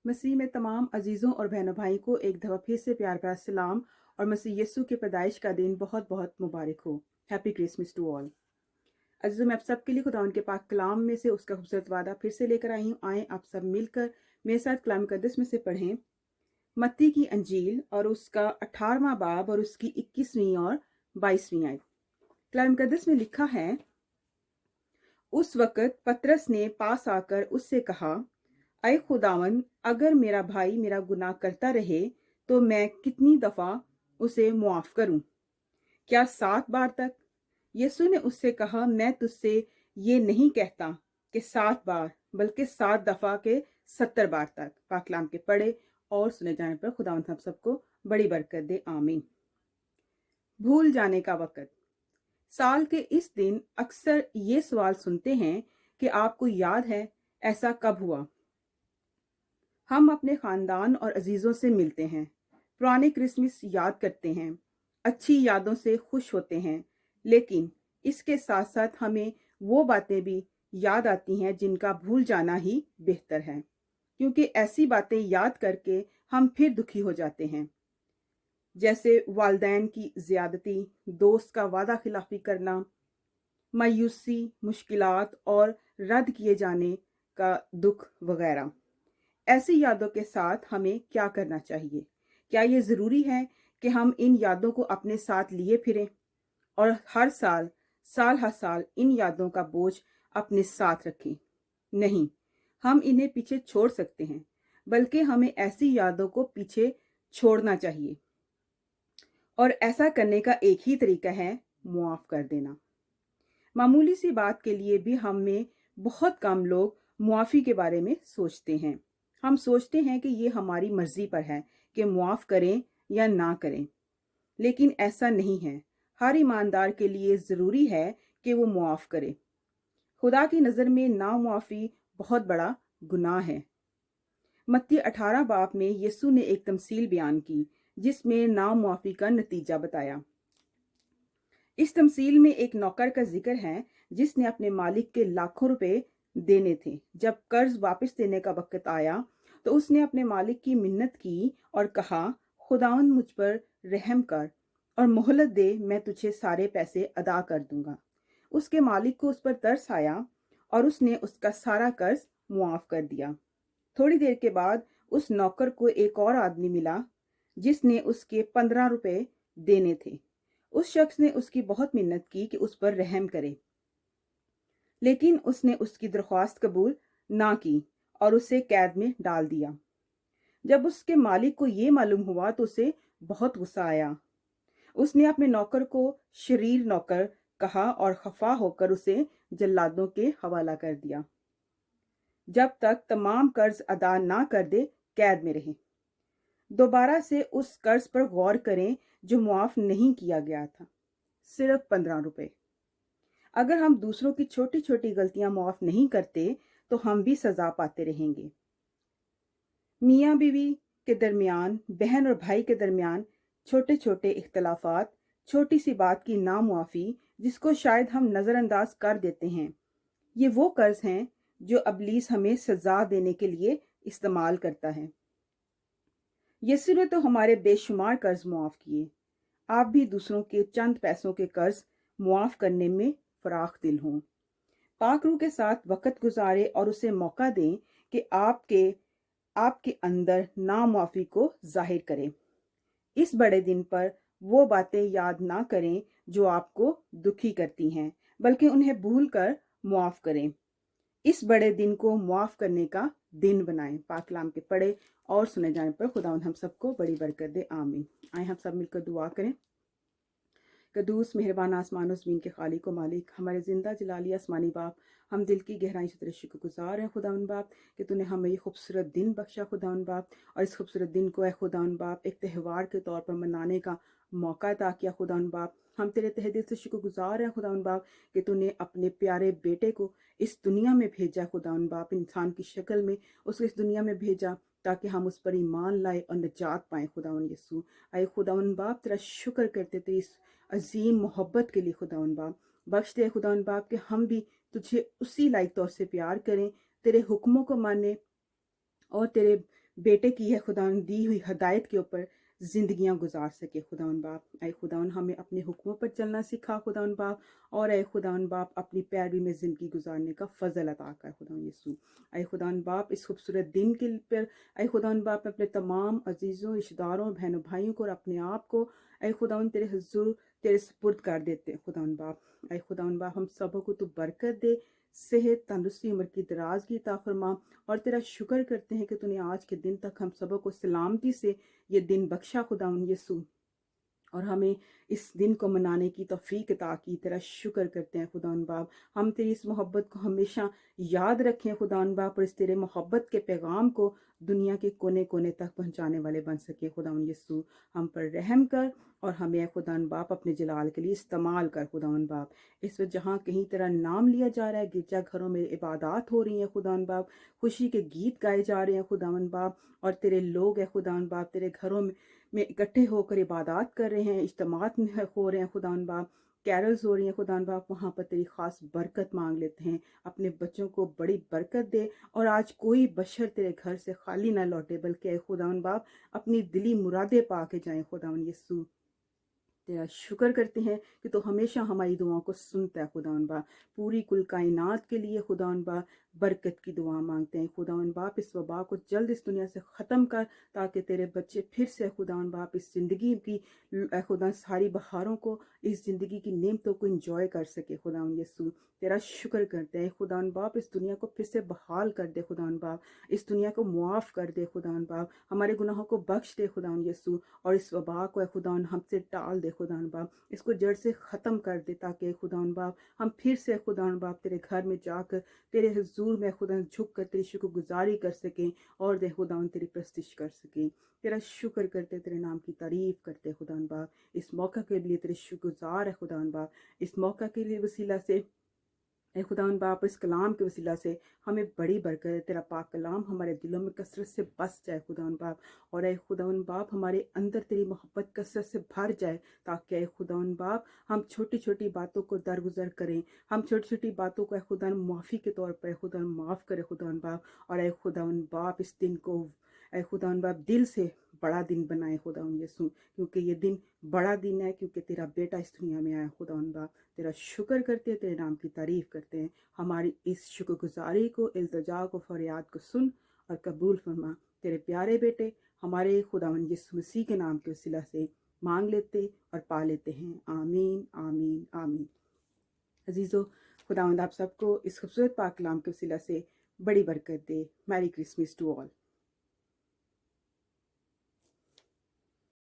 मसीह में तमाम अजीज़ों और बहनों भाई को एक दफ़ा फिर से प्यार भरा सलाम और मसीह यस्सु के पैदाइश का दिन बहुत बहुत मुबारक हो। Happy Christmas to all. अजीज़ों, मैं आप सबके लिए खुदा उनके पाक कलाम में से उसका खूबसूरत वादा फिर से लेकर आई हूँ। आए आप सब मिलकर मेरे साथ कलाम मुकद्दस में से पढ़ें मत्ती की अंजील और उसका 18वां बाब और उसकी 21वीं और 22वीं आयत। कलाम मुकद्दस में लिखा है, उस वक़्त पतरस ने पास आकर उससे कहा, अय खुदावन, अगर मेरा भाई मेरा गुनाह करता रहे तो मैं कितनी दफा उसे मुआफ करूं? क्या 7 बार तक? यीशु ने उससे कहा, मैं तुझसे ये नहीं कहता कि 7 बार, बल्कि 7 दफा के 70 बार तक। पाकलाम के पढ़े और सुने जाने पर खुदावंद हम सबको बड़ी बरकत दे, आमीन। भूल जाने का वक़्त। साल के इस दिन अक्सर ये सवाल सुनते हैं कि आपको याद है ऐसा कब हुआ? हम अपने खानदान और अजीजों से मिलते हैं, पुराने क्रिसमस याद करते हैं, अच्छी यादों से खुश होते हैं, लेकिन इसके साथ साथ हमें वो बातें भी याद आती हैं जिनका भूल जाना ही बेहतर है, क्योंकि ऐसी बातें याद करके हम फिर दुखी हो जाते हैं। जैसे वालदैन की ज्यादती, दोस्त का वादा खिलाफी करना, मायूसी, मुश्किलात और रद्द किए जाने का दुख वगैरह। ऐसी यादों के साथ हमें क्या करना चाहिए? क्या ये ज़रूरी है कि हम इन यादों को अपने साथ लिए फिरें और हर साल, साल हर साल इन यादों का बोझ अपने साथ रखें? नहीं, हम इन्हें पीछे छोड़ सकते हैं, बल्कि हमें ऐसी यादों को पीछे छोड़ना चाहिए। और ऐसा करने का एक ही तरीका है, मुआफ कर देना। मामूली सी बात के लिए भी हम में बहुत कम लोग मुआफ़ी के बारे में सोचते हैं। हम सोचते हैं कि ये हमारी मर्जी पर है कि मुआफ़ करें या ना करें, लेकिन ऐसा नहीं है। हर ईमानदार के लिए ज़रूरी है कि वो मुआफ़ करे। खुदा की नज़र में नामुआफ़ी बहुत बड़ा गुनाह है। मत्ती 18 बाब में यीशु ने एक तमसील बयान की जिसमें नामुआफ़ी का नतीजा बताया। इस तमसील में एक नौकर का जिक्र है जिसने अपने मालिक के लाखों रुपए देने थे। जब कर्ज वापस देने का वक्त आया तो उसने अपने मालिक की मिन्नत की और कहा, खुदावंद मुझ पर रहम कर और मोहलत दे, मैं तुझे सारे पैसे अदा कर दूंगा। उसके मालिक को उस पर तरस आया और उसने उसका सारा कर्ज मुआफ कर दिया। थोड़ी देर के बाद उस नौकर को एक और आदमी मिला जिसने उसके 15 रुपए देने थे। उस शख्स ने उसकी बहुत मिन्नत की कि उस पर रहम करे, लेकिन उसने उसकी दरख्वास्त कबूल ना की और उसे कैद में डाल दिया। जब उसके मालिक को ये मालूम हुआ तो उसे बहुत गुस्सा आया। उसने अपने नौकर को शरीर नौकर कहा और खफा होकर उसे जल्लादों के हवाला कर दिया, जब तक तमाम कर्ज अदा ना कर दे कैद में रहे। दोबारा से उस कर्ज पर गौर करें जो मुआफ नहीं किया गया था, सिर्फ 15 रुपए। अगर हम दूसरों की छोटी छोटी गलतियां मुआफ नहीं करते तो हम भी सजा पाते रहेंगे। मियाँ बीवी के दरमियान, बहन और भाई के दरमियान छोटे छोटे इख्तलाफात, छोटी सी बात की नामुआफी जिसको शायद हम नज़रअंदाज कर देते हैं, ये वो कर्ज हैं जो अबलीस हमें सजा देने के लिए इस्तेमाल करता है। यीशु ने तो हमारे बेशुमार कर्ज मुआफ किए। आप भी दूसरों के चंद पैसों के कर्ज मुआफ करने में फराख दिल हों। पाक रूह के साथ वक़्त गुजारें और उसे मौका दें कि आपके आपके अंदर नामुआफ़ी को ज़ाहिर करें। इस बड़े दिन पर वो बातें याद ना करें जो आपको दुखी करती हैं, बल्कि उन्हें भूल कर मुआफ़ करें। इस बड़े दिन को मुआफ़ करने का दिन बनाएं। पाक कलाम के पढ़े और सुने जाने पर खुदावंद हम सबको बड़ी बरकत दे, आमीन। आए हम सब मिलकर दुआ करें। कदूस मेहरबान आसमान ज़मीन के खालिक व मालिक, हमारे ज़िंदा जलाली आसमानी बाप, हम दिल की गहराई से तेरे शुक्रगुज़ार हैं खुदावंद बाप कि तूने हमें ये खूबसूरत दिन बख्शा खुदावंद बाप, और इस खूबसूरत दिन को है खुदावंद बाप एक त्यौहार के तौर पर मनाने का मौका अता किया खुदावंद बाप। हम तेरे तहे दिल से शुक्रगुज़ार हैं खुदावंद बाप कि तूने अपने प्यारे बेटे को इस दुनिया में भेजा खुदावंद बाप, इंसान की शक्ल में उसको इस दुनिया में भेजा ताकि हम उस पर ईमान लाए और निजात पाएँ खुदावंद यीशु। आए खुदावंद बाप तेरा शुक्र करते थे इस अजीम मोहब्बत के लिए खुदावंद बाप। बख्श दे खुदावंद बाप कि हम भी तुझे उसी लायक तौर से प्यार करें, तेरे हुक्मों को माने और तेरे بیٹے کی ہے खुदावन दी हुई हदायत के ऊपर ज़िंदगियां गुजार सके खुदावन बाप। ऐ खुदावन हमें अपने हुक्मों पर चलना सिखा खुदावन बाप, और ऐ खुदावन बाप अपनी पैरवी में ज़िंदगी गुजारने का फ़ज़ल अता कर खुदावन यीशु। ऐ खुदावन बाप इस खूबसूरत दिन के पर ऐ खुदावन बाप अपने तमाम अजीज़ों, रिश्तेदारों, बहनों भाइयों को और अपने आप को ऐ खुदावन तेरे हुज़ूर तेरे सुपुर्द कर देते हैं खुदावन बाप। ऐ खुदावन बाप हम सबों को तू बरकत दे, सेहत, तंदुरुस्ती, उम्र की दराजगी अता फरमा, और तेरा शुक्र करते हैं कि तूने आज के दिन तक हम सबों को सलामती से ये दिन बख्शा खुदावन यीशु, और हमें इस दिन को मनाने की तौफीक अता की। तेरा शुक्र करते हैं खुदावन बाप। हम तेरी इस मोहब्बत को हमेशा याद रखें खुदावन बाप, और इस तेरे मोहब्बत के पैगाम को दुनिया के कोने कोने तक पहुंचाने वाले बन सके खुदावन यीशु। हम पर रहम कर और हमें खुदावन बाप अपने जलाल के लिए इस्तेमाल कर खुदावन बाप। इस वक्त जहाँ कहीं तेरा नाम लिया जा रहा है, गिरजा घरों में इबादत हो रही है खुदावन बाप, खुशी के गीत गाए जा रहे हैं खुदावन बाप, और तेरे लोग है खुदावन बाप तेरे घरों में इकट्ठे होकर इबादत कर रहे हैं, इज्तिमात में हो रहे हैं खुदावन बाप, कैरल्स हो रही हैं खुदावन बाप, वहाँ पर तेरी ख़ास बरकत मांग लेते हैं। अपने बच्चों को बड़ी बरकत दे, और आज कोई बशर तेरे घर से खाली ना लौटे, बल्कि खुदावन बाप अपनी दिली मुरादें पा के जाएँ खुदावन यीशु। तेरा शुक्र करते हैं कि तो हमेशा हमारी दुआओं को सुनता है खुदावन बाप। पूरी कुल कायनात के लिए खुदावन बाप बरकत की दुआ मांगते हैं खुदावन बाप। इस वबा को जल्द इस दुनिया से ख़त्म कर, ताकि तेरे बच्चे फिर से खुदावन बाप इस ज़िंदगी की खुदा सारी बहारों को, इस ज़िंदगी की नेमतों को इंजॉय कर सके खुदावन यीशु। तेरा शुक्र करते हैं खुदावन बाप, इस दुनिया को फिर से बहाल कर दे खुदावन बाप, इस दुनिया को मुआफ़ कर दे खुदावन बाप, हमारे गुनाहों को बख्श दे खुदावन यीशु, और इस वबा को खुदावन हमसे टाल दे खुदावन बाप, इसको जड़ से ख़त्म कर दे, ताकि खुदावन बाप हम फिर से खुदावन बाप तेरे घर में जाकर तेरे हुजूर में खुदा झुक कर तेरी शुक्रगुजारी कर सकें, और दे खुदावन तेरी प्रस्तिश कर सकें। तेरा शुक्र करते, तेरे नाम की तारीफ़ करते खुदावन बाप। इस मौका के लिए तेरे शुक्रगुजार है खुदावन बाप। इस मौका के लिए वसीला से ऐ खुदावन बाप, इस कलाम के वसीला से हमें बड़ी बरकत है। तेरा पाक कलाम हमारे दिलों में कसरत से बस जाए खुदावन बाप, और ऐ खुदावन बाप हमारे अंदर तेरी मोहब्बत कसरत से भर जाए, ताकि ऐ खुदावन बाप हम छोटी छोटी बातों को दरगुजर करें, हम छोटी छोटी बातों को ऐ खुदावन मुआफ़ी के तौर पर खुदावन माफ़ करे खुदावन बाप, और ऐ खुदावन बाप इस दिन को ऐ खुदावन बाप दिल से बड़ा दिन बनाए खुदावन यीशु, क्योंकि ये दिन बड़ा दिन है, क्योंकि तेरा बेटा इस दुनिया में आया खुदावन बाप। तेरा शुक्र करते हैं, तेरे नाम की तारीफ़ करते हैं। हमारी इस शुक्रगुजारी को, इल्तिजा को, फरियाद को सुन और कबूल फरमा। तेरे प्यारे बेटे हमारे खुदावन यीशु मसीह के नाम के वसीला से मांग लेते और पा लेते हैं। आमीन आमीन आमीन। अजीज़ों, खुदावंद आप सबको इस खूबसूरत पाक कलाम के वसीला से बड़ी बरकत दे। Merry Christmas to all.